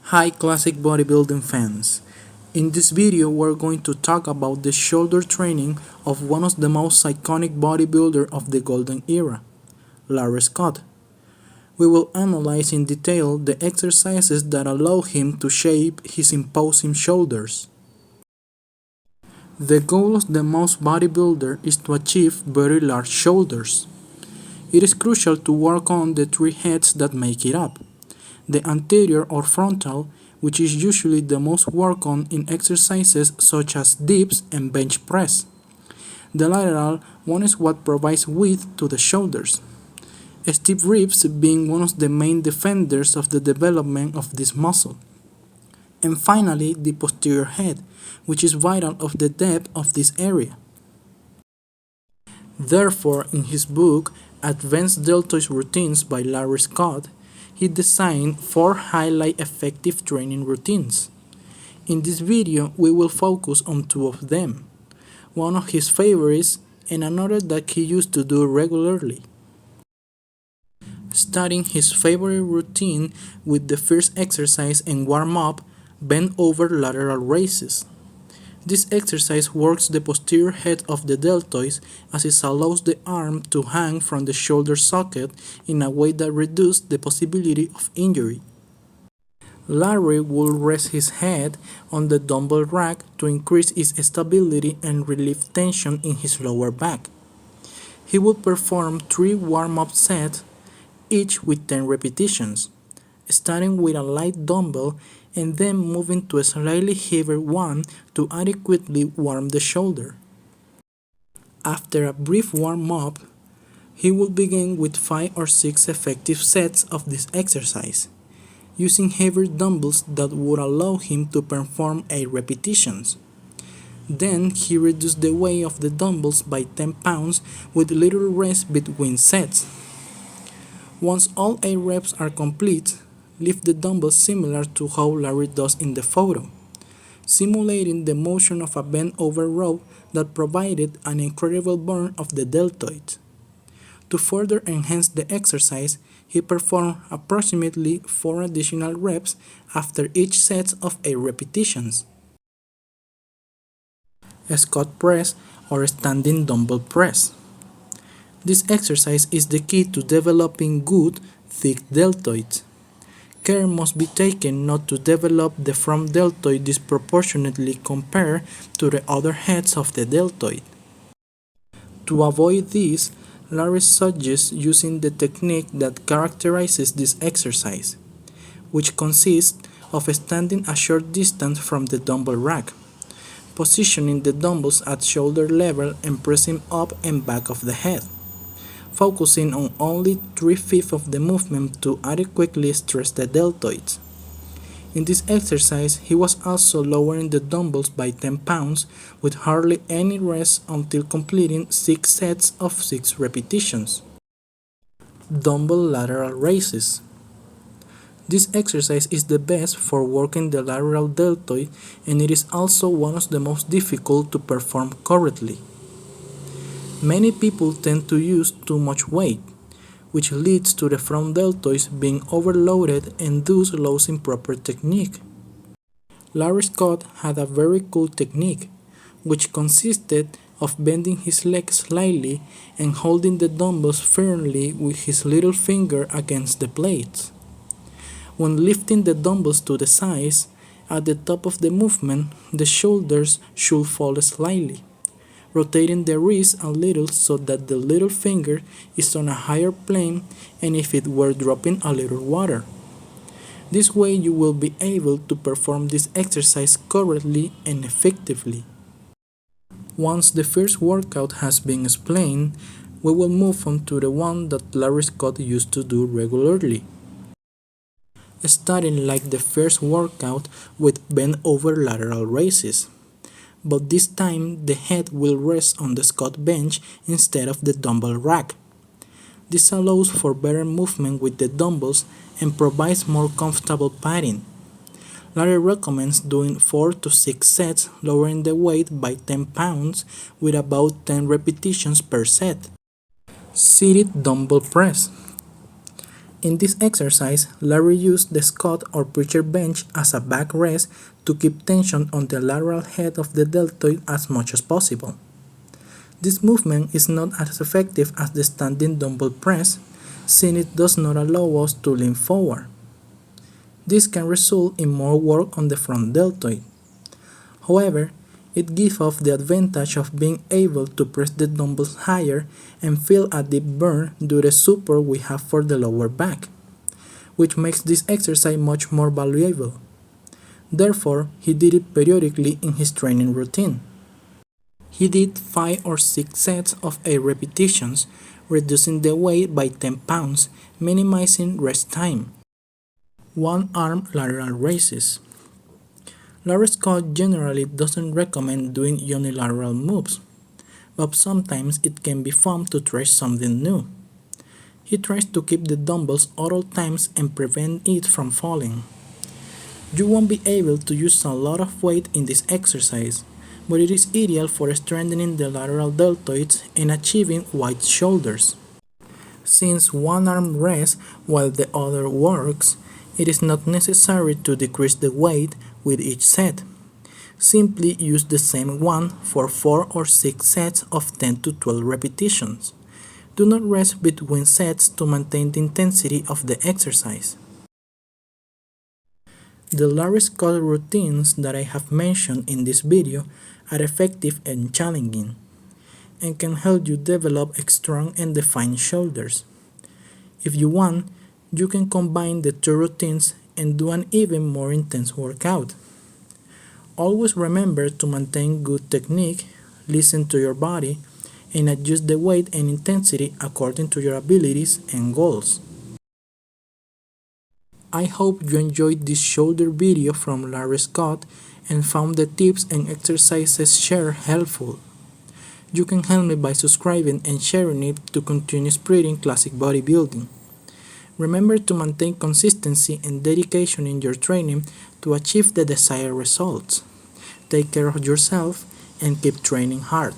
Hi classic bodybuilding fans. In this video we're going to talk about the shoulder training of one of the most iconic bodybuilder of the golden era, Larry Scott. We will analyze in detail the exercises that allow him to shape his imposing shoulders. The goal of the most bodybuilder is to achieve very large shoulders. It is crucial to work on the three heads that make it up. The anterior or frontal, which is usually the most worked on in exercises such as dips and bench press. The lateral one is what provides width to the shoulders, stiff ribs being one of the main defenders of the development of this muscle. And finally, the posterior head, which is vital of the depth of this area. Therefore, in his book, Advanced Deltoids Routines by Larry Scott, he designed 4 highly effective training routines. In this video, we will focus on 2 of them, one of his favorites and another that he used to do regularly. Starting his favorite routine with the first exercise and warm-up, bend over lateral raises. This exercise works the posterior head of the deltoids as it allows the arm to hang from the shoulder socket in a way that reduces the possibility of injury. Larry will rest his head on the dumbbell rack to increase its stability and relieve tension in his lower back. He will perform 3 warm-up sets, each with 10 repetitions, starting with a light dumbbell and then moving to a slightly heavier one to adequately warm the shoulder. After a brief warm-up, he will begin with 5 or 6 effective sets of this exercise, using heavier dumbbells that would allow him to perform 8 repetitions. Then he reduced the weight of the dumbbells by 10 pounds with little rest between sets. Once all 8 reps are complete, lift the dumbbells similar to how Larry does in the photo, simulating the motion of a bent-over row that provided an incredible burn of the deltoids. To further enhance the exercise, he performed approximately 4 additional reps after each set of 8 repetitions. Scott press or standing dumbbell press. This exercise is the key to developing good, thick deltoids. Care must be taken not to develop the front deltoid disproportionately compared to the other heads of the deltoid. To avoid this, Larry suggests using the technique that characterizes this exercise, which consists of standing a short distance from the dumbbell rack, positioning the dumbbells at shoulder level and pressing up and back of the head, focusing on only 3/5 of the movement to adequately stress the deltoids. In this exercise, he was also lowering the dumbbells by 10 pounds with hardly any rest until completing 6 sets of 6 repetitions. Dumbbell lateral raises. This exercise is the best for working the lateral deltoid, and it is also one of the most difficult to perform correctly. Many people tend to use too much weight, which leads to the front deltoids being overloaded and thus losing proper technique. Larry Scott had a very cool technique, which consisted of bending his leg slightly and holding the dumbbells firmly with his little finger against the plates. When lifting the dumbbells to the sides, at the top of the movement, the shoulders should fall slightly, rotating the wrist a little so that the little finger is on a higher plane and if it were dropping a little water. This way you will be able to perform this exercise correctly and effectively. Once the first workout has been explained, we will move on to the one that Larry Scott used to do regularly. Starting like the first workout with bent over lateral raises, but this time the head will rest on the Scott bench instead of the dumbbell rack. This allows for better movement with the dumbbells and provides more comfortable padding. Larry recommends doing 4 to 6 sets, lowering the weight by 10 pounds with about 10 repetitions per set. Seated dumbbell press. In this exercise, Larry used the squat or preacher bench as a back rest to keep tension on the lateral head of the deltoid as much as possible. This movement is not as effective as the standing dumbbell press, since it does not allow us to lean forward. This can result in more work on the front deltoid. However, it gives off the advantage of being able to press the dumbbells higher and feel a deep burn due to the support we have for the lower back, which makes this exercise much more valuable. Therefore, he did it periodically in his training routine. He did 5 or 6 sets of 8 repetitions, reducing the weight by 10 pounds, minimizing rest time. 1 Arm Lateral Raises. Larry Scott generally doesn't recommend doing unilateral moves, but sometimes it can be fun to try something new. He tries to keep the dumbbells at all times and prevent it from falling. You won't be able to use a lot of weight in this exercise, but it is ideal for strengthening the lateral deltoids and achieving wide shoulders. Since one arm rests while the other works, it is not necessary to decrease the weight with each set. Simply use the same one for 4 or 6 sets of 10 to 12 repetitions. Do not rest between sets to maintain the intensity of the exercise. The Larry Scott routines that I have mentioned in this video are effective and challenging, and can help you develop strong and defined shoulders. If you want, you can combine the 2 routines and do an even more intense workout. Always remember to maintain good technique, listen to your body, and adjust the weight and intensity according to your abilities and goals. I hope you enjoyed this shoulder video from Larry Scott and found the tips and exercises shared helpful. You can help me by subscribing and sharing it to continue spreading classic bodybuilding. Remember to maintain consistency and dedication in your training to achieve the desired results. Take care of yourself and keep training hard.